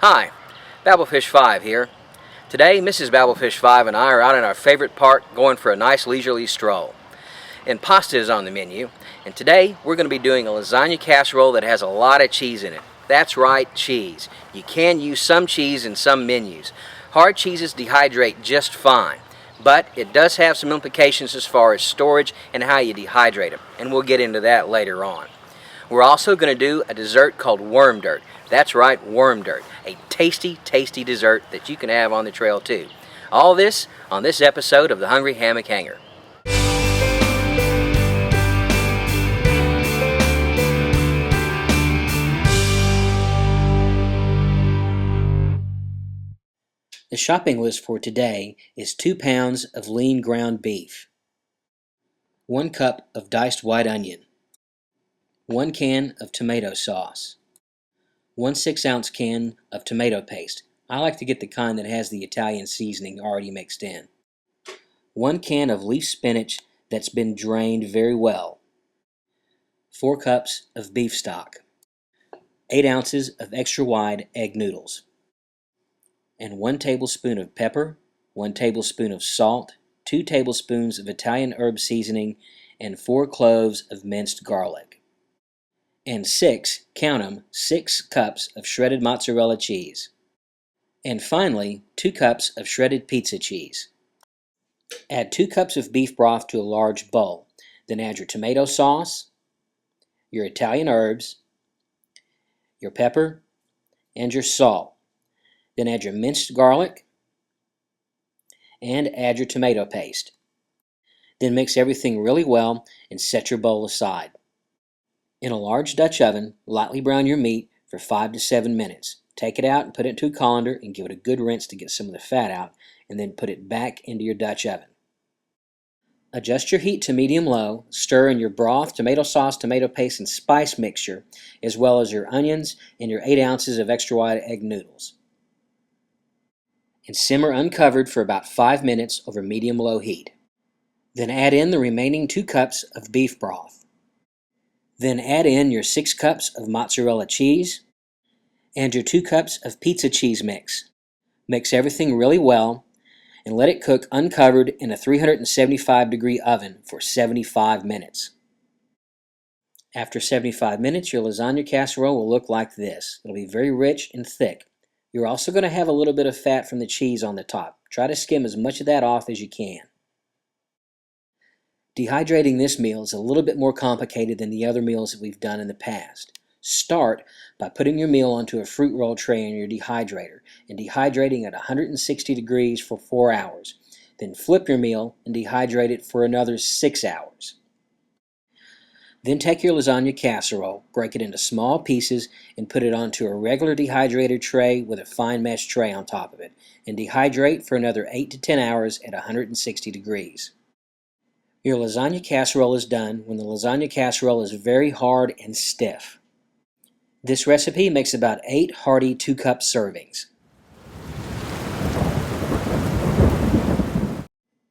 Hi, Babblefish5 here. Today, Mrs. Babblefish5 and I are out in our favorite park going for a nice leisurely stroll. And pasta is on the menu, and today we're going to be doing a lasagna casserole that has a lot of cheese in it. That's right, cheese. You can use some cheese in some menus. Hard cheeses dehydrate just fine, but it does have some implications as far as storage and how you dehydrate them, and we'll get into that later on. We're also going to do a dessert called worm dirt. That's right, worm dirt. A tasty, tasty dessert that you can have on the trail too. All this on this episode of the Hungry Hammock Hanger. The shopping list for today is 2 pounds of lean ground beef, 1 cup of diced white onion, 1 can of tomato sauce, 1 6-ounce can of tomato paste. I like to get the kind that has the Italian seasoning already mixed in. 1 can of leaf spinach that's been drained very well. 4 cups of beef stock. 8 ounces of extra wide egg noodles. And 1 tablespoon of pepper, 1 tablespoon of salt, 2 tablespoons of Italian herb seasoning, and 4 cloves of minced garlic. And 6, count 'em, 6 cups of shredded mozzarella cheese. And finally, 2 cups of shredded pizza cheese. Add 2 cups of beef broth to a large bowl. Then add your tomato sauce, your Italian herbs, your pepper, and your salt. Then add your minced garlic, and add your tomato paste. Then mix everything really well and set your bowl aside. In a large Dutch oven, lightly brown your meat for 5 to 7 minutes. Take it out and put it into a colander and give it a good rinse to get some of the fat out, and then put it back into your Dutch oven. Adjust your heat to medium-low, stir in your broth, tomato sauce, tomato paste, and spice mixture, as well as your onions and your 8 ounces of extra wide egg noodles. And simmer uncovered for about 5 minutes over medium-low heat. Then add in the remaining 2 cups of beef broth. Then add in your 6 cups of mozzarella cheese and your 2 cups of pizza cheese mix. Mix everything really well and let it cook uncovered in a 375-degree oven for 75 minutes. After 75 minutes, your lasagna casserole will look like this. It'll be very rich and thick. You're also going to have a little bit of fat from the cheese on the top. Try to skim as much of that off as you can. Dehydrating this meal is a little bit more complicated than the other meals that we've done in the past. Start by putting your meal onto a fruit roll tray in your dehydrator and dehydrating at 160 degrees for 4 hours. Then flip your meal and dehydrate it for another 6 hours. Then take your lasagna casserole, break it into small pieces, and put it onto a regular dehydrator tray with a fine mesh tray on top of it, and dehydrate for another 8 to 10 hours at 160 degrees. Your lasagna casserole is done when the lasagna casserole is very hard and stiff. This recipe makes about 8 hearty 2-cup servings.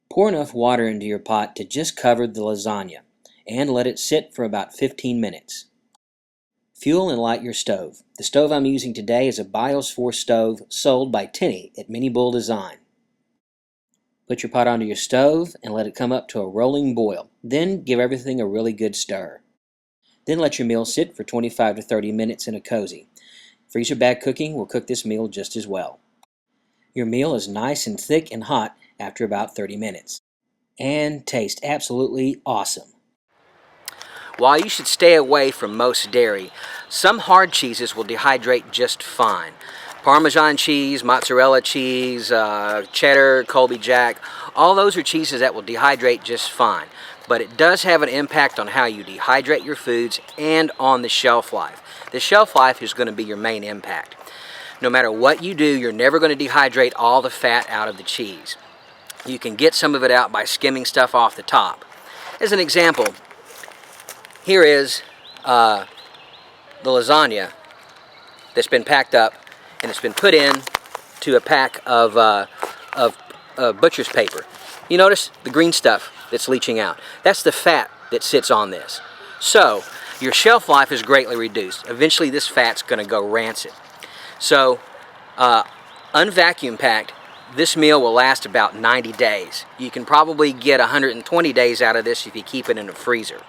Pour enough water into your pot to just cover the lasagna, and let it sit for about 15 minutes. Fuel and light your stove. The stove I'm using today is a BIOS 4 stove sold by Tinny at Mini Bull Design. Put your pot onto your stove and let it come up to a rolling boil. Then give everything a really good stir. Then let your meal sit for 25 to 30 minutes in a cozy. Freezer bag cooking will cook this meal just as well. Your meal is nice and thick and hot after about 30 minutes. And tastes absolutely awesome. While you should stay away from most dairy, some hard cheeses will dehydrate just fine. Parmesan cheese, mozzarella cheese, cheddar, Colby Jack, all those are cheeses that will dehydrate just fine. But it does have an impact on how you dehydrate your foods and on the shelf life. The shelf life is going to be your main impact. No matter what you do, you're never going to dehydrate all the fat out of the cheese. You can get some of it out by skimming stuff off the top. As an example, here is the lasagna that's been packed up, and it's been put in to a pack of butcher's paper. You notice the green stuff that's leaching out. That's the fat that sits on this. So your shelf life is greatly reduced. Eventually this fat's going to go rancid. So Unvacuum packed, this meal will last about 90 days. You can probably get 120 days out of this if you keep it in a freezer.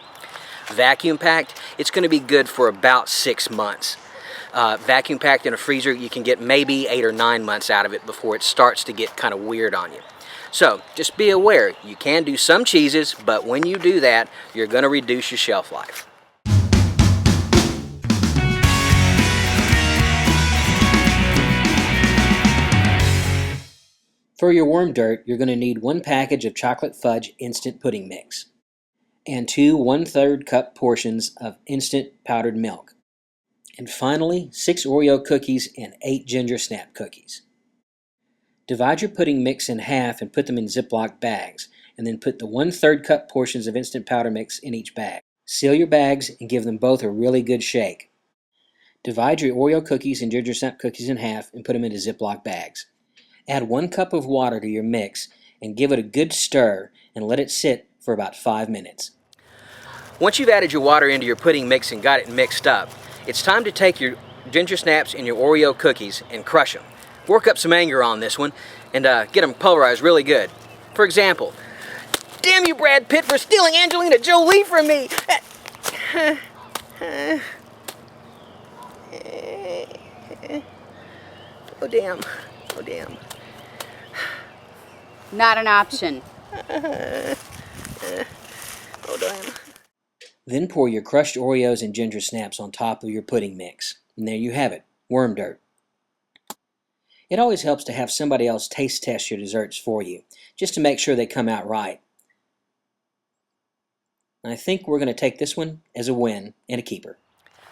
Vacuum packed, it's going to be good for about 6 months. Vacuum packed in a freezer, you can get maybe 8 or 9 months out of it before it starts to get kind of weird on you. So just be aware, you can do some cheeses, but when you do that, you're going to reduce your shelf life. For your warm dirt, you're going to need 1 package of chocolate fudge instant pudding mix and 2 1/3 cup portions of instant powdered milk. And finally, 6 Oreo cookies and 8 ginger snap cookies. Divide your pudding mix in half and put them in Ziploc bags, and then put the 1/3 cup portions of instant powder mix in each bag. Seal your bags and give them both a really good shake. Divide your Oreo cookies and ginger snap cookies in half and put them into Ziploc bags. Add 1 cup of water to your mix and give it a good stir and let it sit for about 5 minutes. Once you've added your water into your pudding mix and got it mixed up, it's time to take your ginger snaps and your Oreo cookies and crush them. Work up some anger on this one and get them pulverized really good. For example, damn you Brad Pitt for stealing Angelina Jolie from me! Oh damn, oh damn. Not an option. Oh damn. Then pour your crushed Oreos and ginger snaps on top of your pudding mix. And there you have it, worm dirt. It always helps to have somebody else taste test your desserts for you, just to make sure they come out right. And I think we're going to take this one as a win and a keeper.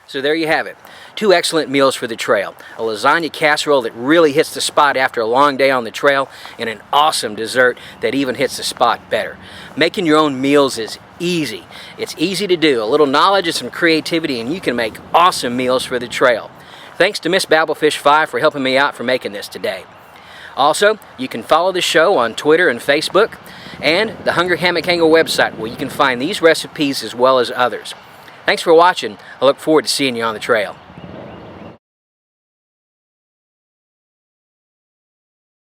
So there you have it. 2 excellent meals for the trail. A lasagna casserole that really hits the spot after a long day on the trail, and an awesome dessert that even hits the spot better. Making your own meals is easy. It's easy to do. A little knowledge and some creativity, and you can make awesome meals for the trail. Thanks to Miss Babblefish5 for helping me out for making this today. Also, you can follow the show on Twitter and Facebook, and the Hungry Hammock Hanger website, where you can find these recipes as well as others. Thanks for watching. I look forward to seeing you on the trail.